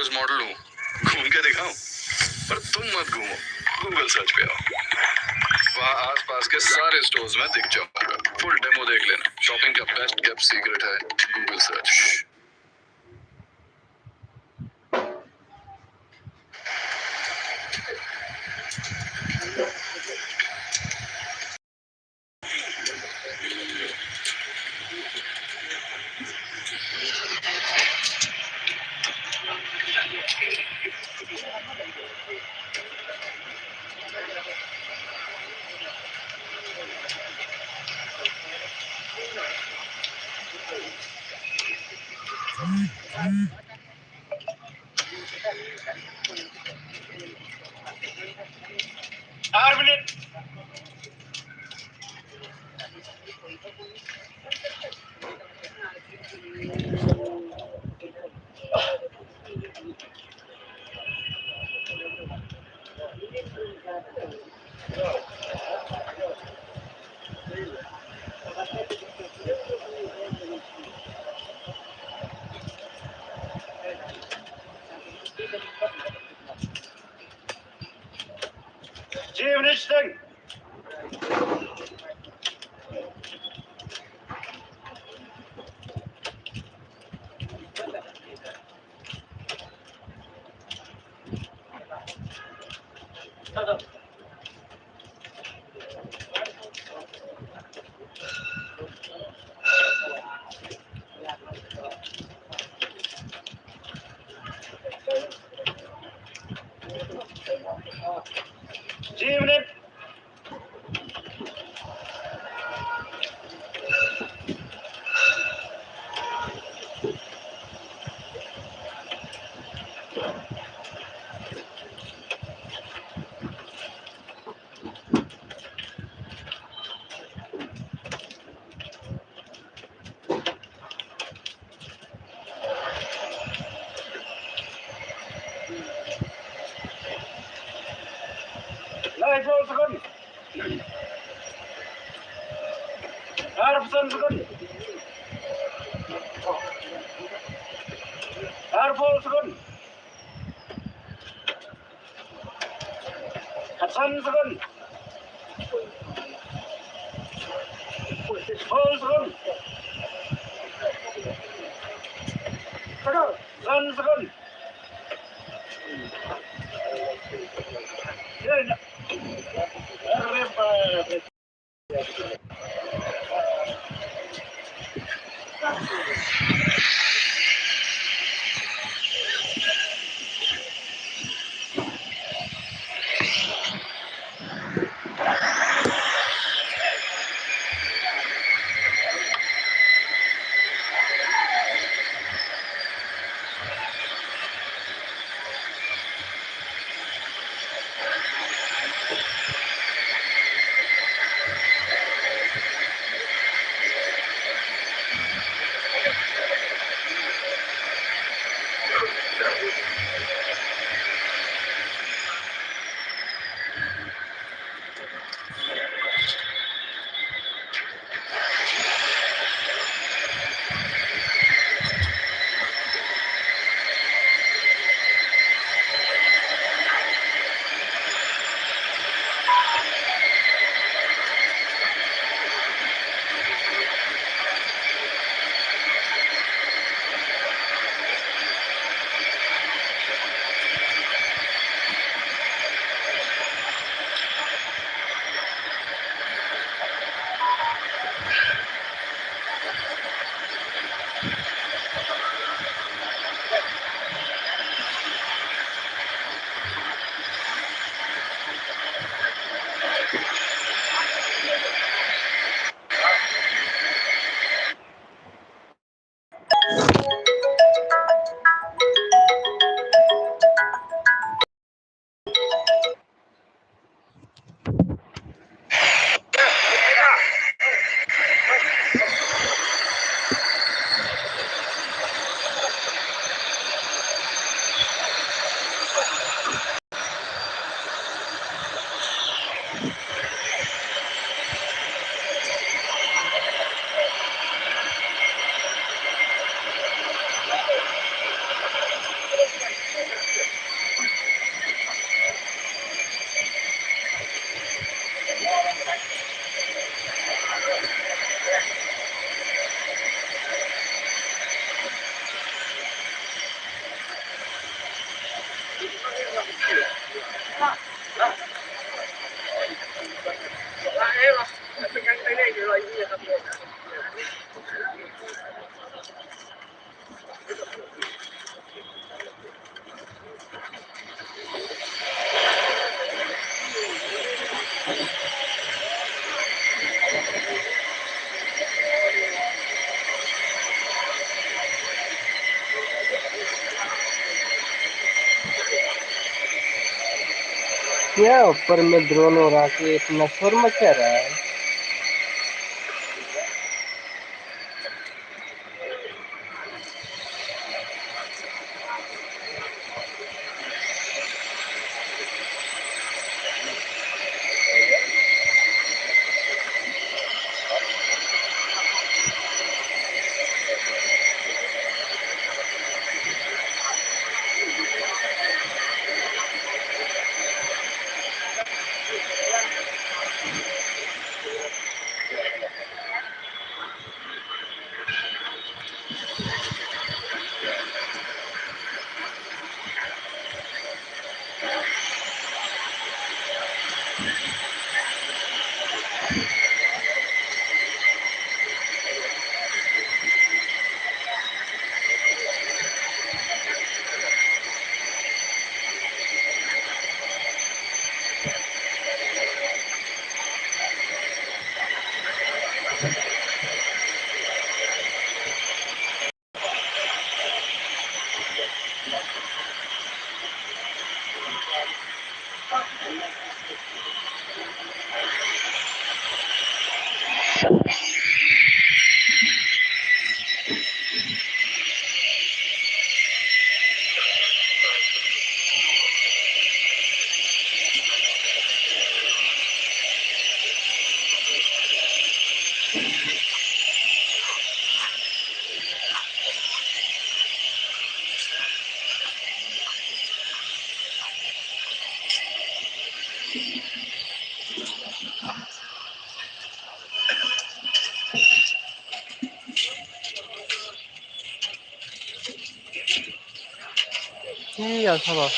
Business model हूँ, घूम के दिखाऊं, पर तुम मत घूमो, गूगल सर्च पे आओ, वहाँ आसपास के सारे स्टोर्स में दिख जाऊंगा। फुल डेमो देख लेना। शॉपिंग का बेस्ट केप्ट सीक्रेट है Google search. Initiating. Evening. Light rolls good. Harpson's good. Harpol's good. Hudson's good. Paul's good. Sun's good. क्या ऊपर में ड्रोन उड़ा के इतना शोर मचा रहा है। Tamam.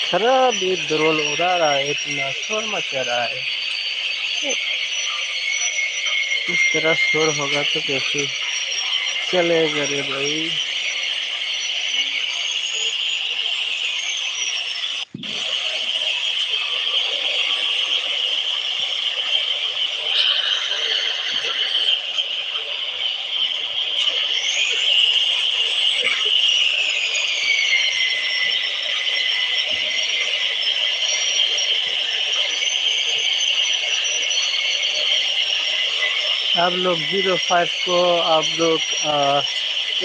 खराब ये ड्रोन उड़ा रहा है, इतना शोर मचा रहा है। इस तरह शोर होगा तो कैसे चलेगा रे भाई। आप लोग 05 को आप लोग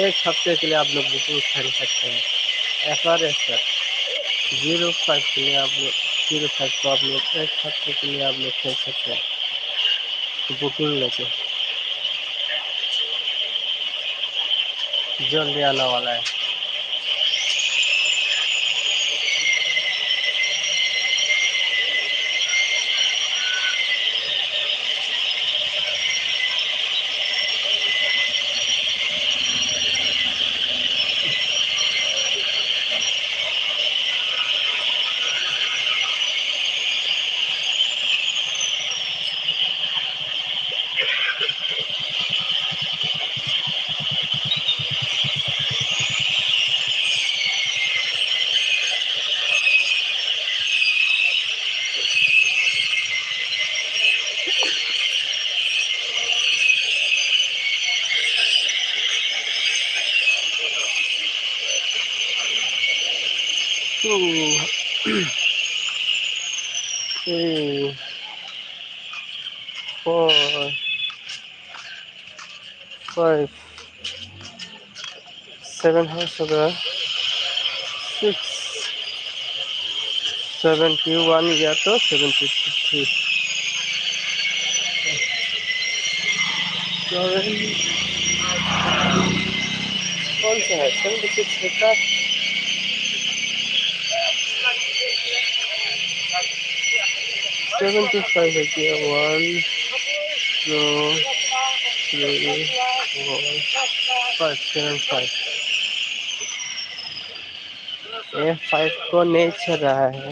1 हफ्ते के लिए आप लोग बुकिंग कर सकते हैं। FRS सर 05 के लिए आप लोग 05 को आप लोग 1 हफ्ते के लिए आप लोग कर सकते हैं बुकिंग लेके। जल्दी आने वाला है। Two, three, 4, 5, 7 hours होगा 6, 71 या तो 73 कौन सा है 76 होता 75 है क्या 1 2 3 4 5 7 5 5 को नहीं चल रहा है।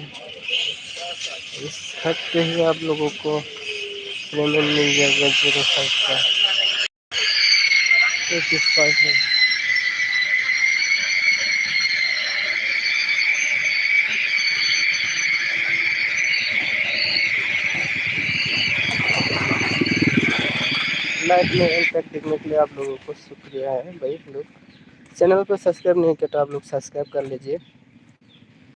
इस खत पे ही आप लोगों को पेमेंट मिल जाएगा 05 का 85 है। लाइफ में इम्पैक्ट देखने के लिए आप लोगों को शुक्रिया है भाई लोग। चैनल को सब्सक्राइब नहीं किया तो आप लोग सब्सक्राइब कर लीजिए।